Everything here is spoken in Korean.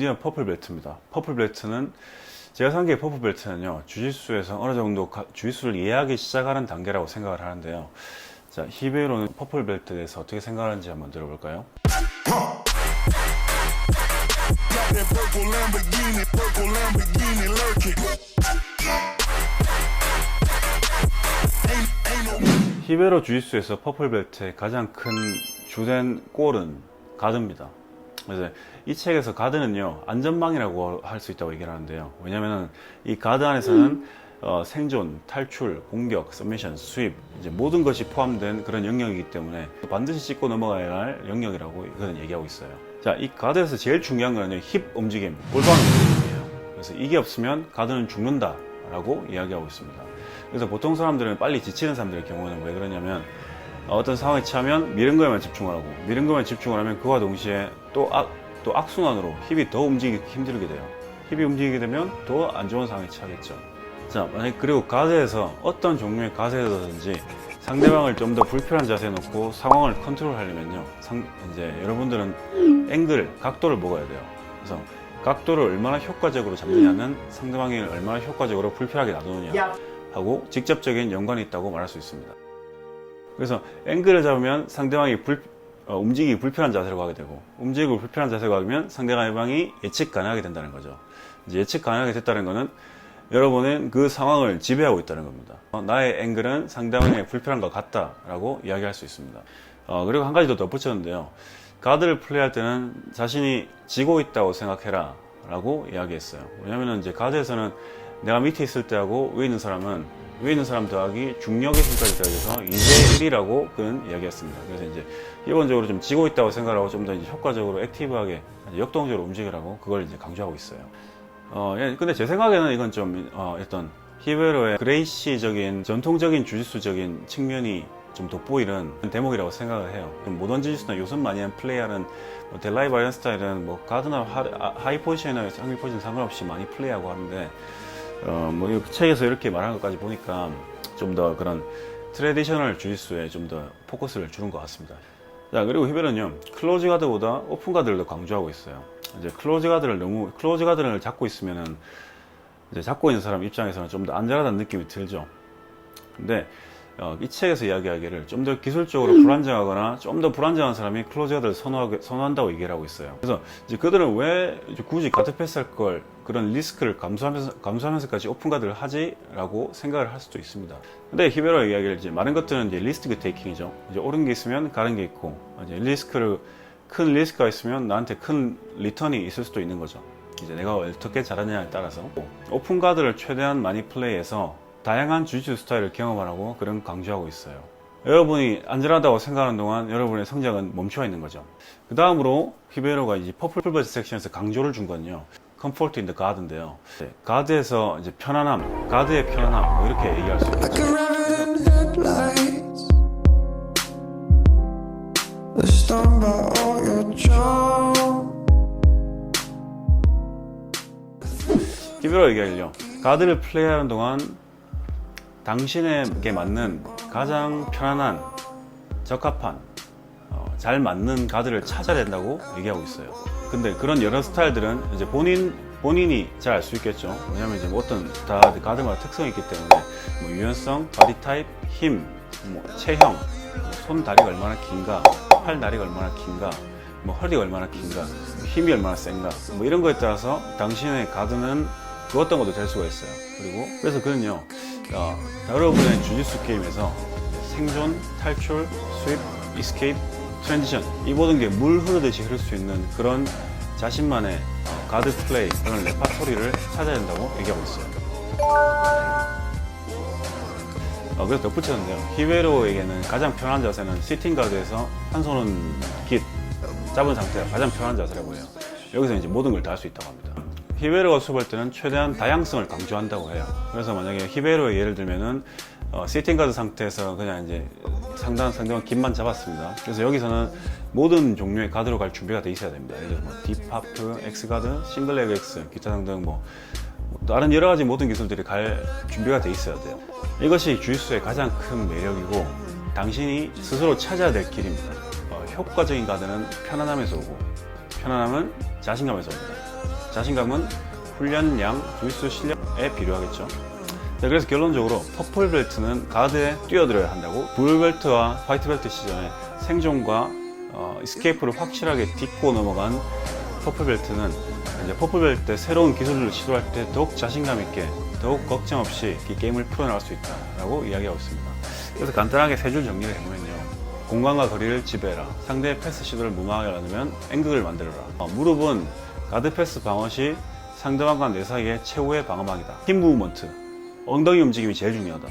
드디어 퍼플 벨트입니다. 퍼플 벨트는 제가 생각해 퍼플 벨트는요, 주짓수에서 어느 정도 주짓수를 이해하기 시작하는 단계라고 생각을 하는데요. 자, 히베로는 퍼플 벨트에 대해서 어떻게 생각하는지 한번 들어볼까요? 히베로 주짓수에서 퍼플 벨트의 가장 큰 주된 골은 가드입니다. 그래서 이 책에서 가드는요, 안전망이라고 할 수 있다고 얘기를 하는데요. 왜냐면은 이 가드 안에서는 생존, 탈출, 공격, 서미션, 수입, 이제 모든 것이 포함된 그런 영역이기 때문에 반드시 짚고 넘어가야 할 영역이라고 이거는 얘기하고 있어요. 자, 이 가드에서 제일 중요한 거는 힙 움직임, 골반 움직임이에요. 그래서 이게 없으면 가드는 죽는다 라고 이야기하고 있습니다. 그래서 보통 사람들은 빨리 지치는 사람들의 경우는 왜 그러냐면, 어떤 상황에 처하면 미는 거에만 집중을 하고, 미는 거에만 집중을 하면 그와 동시에 또 악순환으로 힙이 더 움직이기 힘들게 돼요. 힙이 움직이게 되면 더 안 좋은 상황에 처하겠죠. 자, 만약 그리고 가드에서 어떤 종류의 가드에서든지 상대방을 좀 더 불편한 자세에 놓고 상황을 컨트롤하려면요, 이제 여러분들은 앵글, 각도를 먹어야 돼요. 그래서 각도를 얼마나 효과적으로 잡느냐는 상대방이 얼마나 효과적으로 불편하게 놔두느냐 하고 직접적인 연관이 있다고 말할 수 있습니다. 그래서 앵글을 잡으면 상대방이 움직이기 불편한 자세로 가게 되고, 움직이고 불편한 자세로 가면 상대방이 예측 가능하게 된다는 거죠. 이제 예측 가능하게 됐다는 거는 여러분은 그 상황을 지배하고 있다는 겁니다. 나의 앵글은 상대방에게 불편한 것 같다라고 이야기할 수 있습니다. 그리고 한 가지 더 덧붙였는데요. 가드를 플레이할 때는 자신이 지고 있다고 생각해라 라고 이야기했어요. 왜냐면은 이제 가드에서는 내가 밑에 있을 때하고 위에 있는 사람 더하기 중력의 힘까지 더해져서 2대1이라고 그는 이야기했습니다. 그래서 이제 기본적으로 좀 지고 있다고 생각하고 좀 더 효과적으로 액티브하게 역동적으로 움직이라고 그걸 이제 강조하고 있어요. 근데 제 생각에는 이건 좀 어떤 히베로의 그레이시적인 전통적인 주짓수적인 측면이 좀 돋보이는 대목이라고 생각을 해요. 모던 주짓수나 요즘 많이 플레이하는 델라이 바이언 스타일은 가드나 하이 포지션이나 상위 포지션 상관없이 많이 플레이하고 하는데, 이 책에서 이렇게 말한 것까지 보니까 좀 더 그런 트레디셔널 주짓수에 좀 더 포커스를 주는 것 같습니다. 자, 그리고 히베로는요, 클로즈 가드보다 오픈 가드를 더 강조하고 있어요. 이제 클로즈 가드를 잡고 있으면은, 이제 잡고 있는 사람 입장에서는 좀 더 안전하다는 느낌이 들죠. 근데 이 책에서 이야기하기를 좀 더 기술적으로 불안정하거나 좀 더 불안정한 사람이 클로즈 가드를 선호한다고 얘기를 하고 있어요. 그래서 이제 그들은 왜 굳이 가드 패스할 걸 그런 리스크를 감수하면서까지 오픈 가드를 하지라고 생각을 할 수도 있습니다. 근데 히베로의 이야기를 이제 많은 것들은 이제 리스크 테이킹이죠. 이제 옳은 게 있으면 가른 게 있고, 이제 큰 리스크가 있으면 나한테 큰 리턴이 있을 수도 있는 거죠. 이제 내가 어떻게 잘하느냐에 따라서 오픈 가드를 최대한 많이 플레이해서 다양한 주짓수 스타일을 경험하라고 그런 강조하고 있어요. 여러분이 안전하다고 생각하는 동안 여러분의 성장은 멈춰 있는 거죠. 그 다음으로 히베로가 이제 퍼플 벨트 섹션에서 강조를 준 건요, comfort in the guard인데요. 가드에서 이제 편안함, 가드의 편안함, 이렇게 얘기할 수 있겠죠. 히베로 얘기하길요, 가드를 플레이하는 동안 당신에게 맞는 가장 편안한, 적합한, 잘 맞는 가드를 찾아야 된다고 얘기하고 있어요. 근데 그런 여러 스타일들은 이제 본인이 잘 알 수 있겠죠. 왜냐면 이제 다 가드마다 특성이 있기 때문에 유연성, 바디 타입, 힘, 체형, 손 다리가 얼마나 긴가, 팔 다리가 얼마나 긴가, 허리가 얼마나 긴가, 힘이 얼마나 센가, 이런 거에 따라서 당신의 가드는 그 어떤 것도 될 수가 있어요. 그래서 그는요, 여러분의 주짓수 게임에서 생존, 탈출, 스윕, 이스케이프, 트랜지션, 이 모든 게 물 흐르듯이 흐를 수 있는 그런 자신만의 가드 플레이, 그런 레파토리를 찾아야 된다고 얘기하고 있어요. 그래서 덧붙였는데요, 히베로에게는 가장 편한 자세는 시팅 가드에서 한 손은 잡은 상태가 가장 편한 자세라고 해요. 여기서 이제 모든 걸 다 할 수 있다고 합니다. 히베로가 수업할 때는 최대한 다양성을 강조한다고 해요. 그래서 만약에 히베로의 예를 들면은 시팅 가드 상태에서 그냥 이제 상대방 깃만 잡았습니다. 그래서 여기서는 모든 종류의 가드로 갈 준비가 돼 있어야 됩니다. 예를 들어 딥하프, X가드, 싱글레그 X, 기타 등등 다른 여러 가지 모든 기술들이 갈 준비가 돼 있어야 돼요. 이것이 주짓수의 가장 큰 매력이고 당신이 스스로 찾아야 될 길입니다. 효과적인 가드는 편안함에서 오고, 편안함은 자신감에서 옵니다. 자신감은 훈련량, 주짓수 실력에 필요하겠죠. 네, 그래서 결론적으로 퍼플 벨트는 가드에 뛰어들어야 한다고. 블루 벨트와 화이트 벨트 시전에 생존과 이스케이프를 확실하게 딛고 넘어간 퍼플 벨트는 이제 퍼플 벨트 새로운 기술을 시도할 때 더욱 자신감 있게, 더욱 걱정 없이 이 게임을 풀어나갈 수 있다라고 이야기하고 있습니다. 그래서 간단하게 세 줄 정리를 해보면요. 공간과 거리를 지배해라. 상대의 패스 시도를 무방하게 하려면 앵극을 만들어라. 무릎은 가드 패스 방어 시 상대방과 내 사이의 최후의 방어막이다. 힙 무브먼트, 엉덩이 움직임이 제일 중요하다.